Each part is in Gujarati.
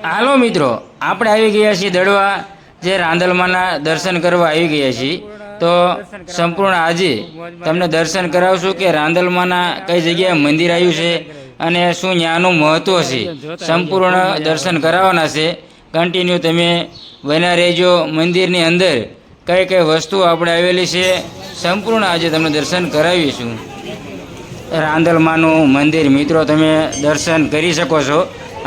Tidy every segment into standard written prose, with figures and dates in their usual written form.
હાલો મિત્રો, આપણે આવી ગયા છીએ દડવા, જે રાંદલમાના દર્શન કરવા આવી ગયા છીએ. તો સંપૂર્ણ આજે તમને દર્શન કરાવશું કે રાંદલમાના કઈ જગ્યાએ મંદિર આવ્યું છે અને શું ત્યાંનું મહત્વ છે. સંપૂર્ણ દર્શન કરાવવાના છે. કન્ટિન્યુ તમે બન્યા રહેજો. મંદિરની અંદર કઈ કઈ વસ્તુઓ આપણે આવેલી છે સંપૂર્ણ આજે તમને દર્શન કરાવીશું. રાંદલમાનું મંદિર મિત્રો તમે દર્શન કરી શકો છો.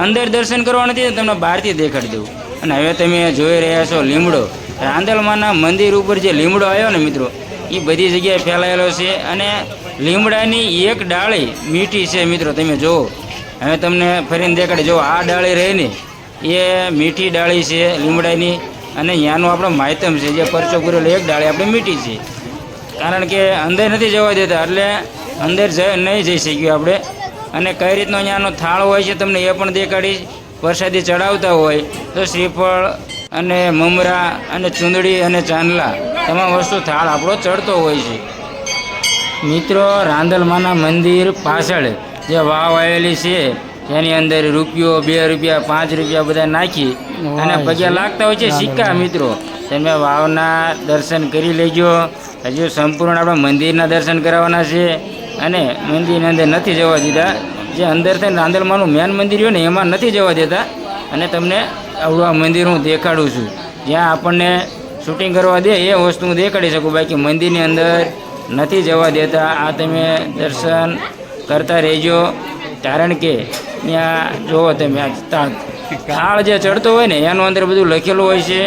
અંદર દર્શન કરવા નથી, તમને બહારથી દેખાડી દઉં. અને હવે તમે જોઈ રહ્યા છો લીમડો. રાંદલમાના મંદિર ઉપર જે લીમડો આવ્યો ને મિત્રો, એ બધી જગ્યાએ ફેલાયેલો છે. અને લીમડાની એક ડાળી મીઠી છે મિત્રો, તમે જુઓ. હવે તમને ફરીને દેખાડી. જો આ ડાળી રહી ને એ મીઠી ડાળી છે લીમડાની. અને ત્યાંનું આપણો માયતમ છે, જે પરચો પૂરેલો એક ડાળી આપણે મીઠી છે. કારણ કે અંદર નથી જવા દેતા, એટલે અંદર નહીં જઈ શક્યું આપણે. અને કઈ રીતનો ત્યાંનો થાળ હોય છે તમને એ પણ દેખાડીશ. પ્રસાદી ચડાવતા હોય તો શ્રીફળ અને મમરા અને ચૂંદડી અને ચાંદલા તમામ વસ્તુ થાળ આપણો ચડતો હોય છે. મિત્રો રાંદલમાના મંદિર પાછળ જે વાવ આવેલી છે, જેની અંદર રૂપિયો, 2 રૂપિયા, 5 રૂપિયા બધા નાખી અને પગ્યા લાગતા હોય છે સિક્કા. મિત્રો તમે વાવના દર્શન કરી લેજો. હજુ સંપૂર્ણ આપણે મંદિરના દર્શન કરાવવાના છે. અને મંદિરની અંદર નથી જવા દીધા. જે અંદર થઈને રાંદલમાનું મેન મંદિર હોય ને એમાં નથી જવા દેતા. અને તમને આવડું આ મંદિર હું દેખાડું છું. જ્યાં આપણને શૂટિંગ કરવા દે એ વસ્તુ હું દેખાડી શકું, બાકી મંદિરની અંદર નથી જવા દેતા. આ તમે દર્શન કરતા રહેજો. કારણ કે ત્યાં જુઓ તમે થાળ જે ચડતો હોય ને એનું અંદર બધું લખેલું હોય છે.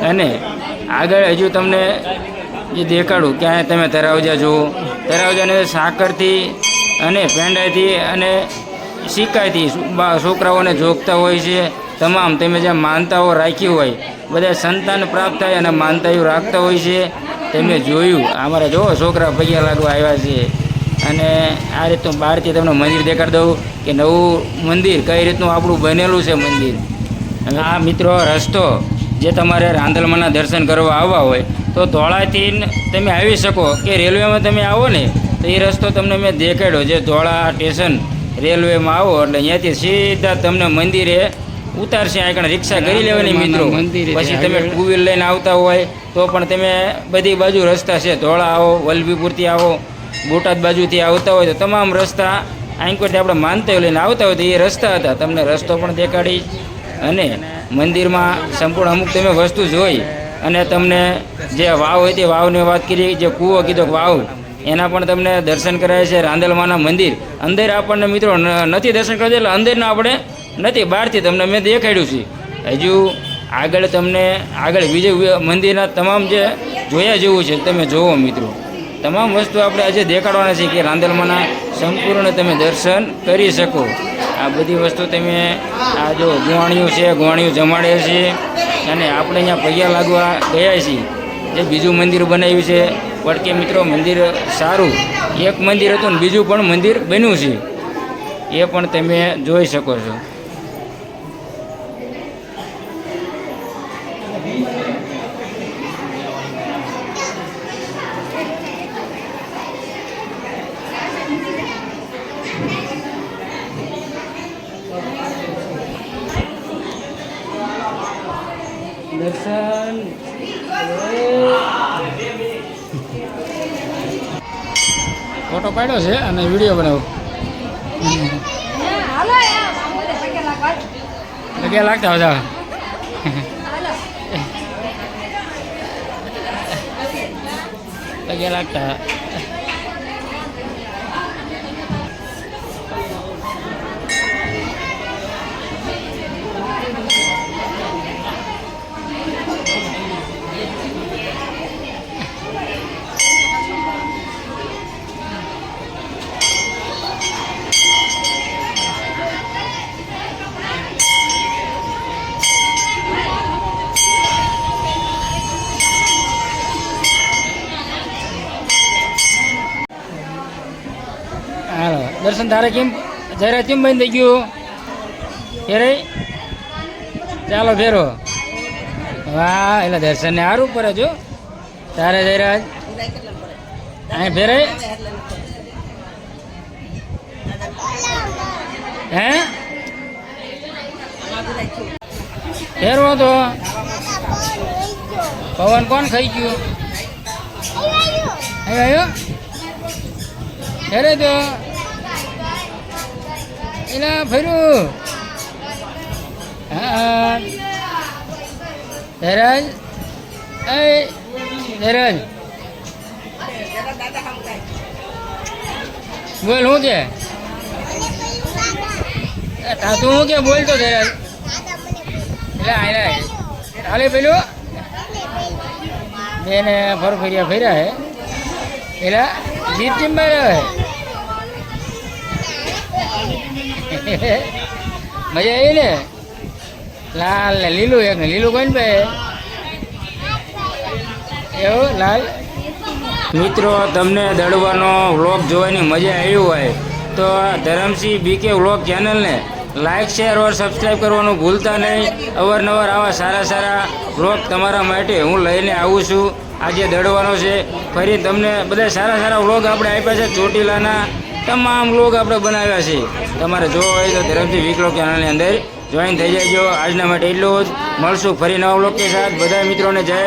અને આગળ હજુ તમને જે દેખાડું, ક્યાંય તમે તરાવજા જુઓ. તરાવજાને સાકરથી અને પેંડાથી અને સિક્કાથી છોકરાઓને જોગતા હોય છે. તમામ તમે જ્યાં માનતાઓ રાખી હોય, બધા સંતાન પ્રાપ્ત થાય અને માનતાઓ રાખતા હોય છે. તમે જોયું, અમારા જોવો છોકરા પૈયા લાગવા આવ્યા છે. અને આ રીતનું બહારથી તમને મંદિર દેખાડી દઉં કે નવું મંદિર કઈ રીતનું આપણું બનેલું છે મંદિર. અને આ મિત્રો રસ્તો જે તમારે રાંદલમાના દર્શન કરવા આવવા હોય તો ધોળાથી તમે આવી શકો. કે રેલવેમાં તમે આવો ને તો એ રસ્તો તમને મેં દેખાડ્યો. જે ધોળા સ્ટેશન રેલવેમાં આવો એટલે અહીંયાથી સીધા તમને મંદિરે ઉતારશે. આગળ રિક્ષા કરી લેવાની મિત્રો. પછી તમે 2 વ્હીલ લઈને આવતા હોય તો પણ તમે બધી બાજુ રસ્તા છે. ધોળા આવો, વલભીપુરથી આવો, બોટાદ બાજુથી આવતા હોય તો તમામ રસ્તા આંકોથી આપણે માનતા લઈને આવતા હોય તો એ રસ્તા હતા. તમને રસ્તો પણ દેખાડી. અને મંદિરમાં સંપૂર્ણ અમુક તમે વસ્તુ જોઈ. અને તમને જે વાવ હોય તે વાવની વાત કરી, જે કૂવો કીધો વાવ, એના પણ તમને દર્શન કરાય છે. રાંદલમાના મંદિર અંદર આપણને મિત્રો નથી દર્શન કરવા દે, એટલે અંદરના આપણે નથી, બહારથી તમને મેં દેખાડ્યું છે. હજુ આગળ તમને આગળ બીજે મંદિરના તમામ જે જોયા જેવું છે તમે જોવો મિત્રો. તમામ વસ્તુ આપણે આજે દેખાડવાના છે કે રાંદલમાના સંપૂર્ણ તમે દર્શન કરી શકો. આ બધી વસ્તુ તમે આ જો ગુવાણિયું છે, ગુવાણિયું જમાડે છે. અને આપણે અહીંયા પૈયા લાગવા ગયા છીએ. જે બીજું મંદિર બનાવ્યું છે પડકે મિત્રો, મંદિર સારું. એક મંદિર હતું ને બીજું પણ મંદિર બન્યું છે, એ પણ તમે જોઈ શકો છો. દર્શન ફોટો પાડ્યો છે અને વિડીયો બનાવો. લગ્યા લાગતા હતા. લગ્યા લાગતા. હાલો દર્શન તારે કેમ જરા કેમ બંધ થઈ ગયું? ફેરે ચાલો ફેરો. વાહ, એટલે દર્શનને સારું પડે જો તારે જરા અહીં ફેરે. હે ફેરવો તો પવન કોણ ખાઈ ગયું? આવ્યો ફેરે તો એલા ફર્યું. હા ધીરજ, એ ધીરજ બોલ શું કે તું શું કે બોલ તો ધીરજ. એટલે હાલે પેલું બેને ફર્યા હે પેલા જીપ ચિંબા હે. મજા આવી ને? લાલ ને લીલું એક ને લીલું કોઈ ને એવું લાલ. મિત્રો તમને દડવાનો વ્લોગ જોવાની મજા આવી હોય તો ધરમસિંહ બીકે વ્લોગ ચેનલને લાઇક શેર ઓર સબસ્ક્રાઈબ કરવાનું ભૂલતા નહીં. અવારનવાર આવા સારા વ્લોગ તમારા માટે હું લઈને આવું છું. આજે દડવાનો છે, ફરી તમને બધા સારા વ્લોગ આપણે આપ્યા છે. ચોટીલાના તમામ વ્લોગ આપણે બનાવ્યા છે. તમારે જોવા હોય તો ધરમસિંહ વીક વ્લોગ ચેનલની અંદર જોઈન થઈ જાય. આજના માટે એટલું જ. મળશું ફરી નવા વ્લોગ કે સાથ. બધા મિત્રોને જય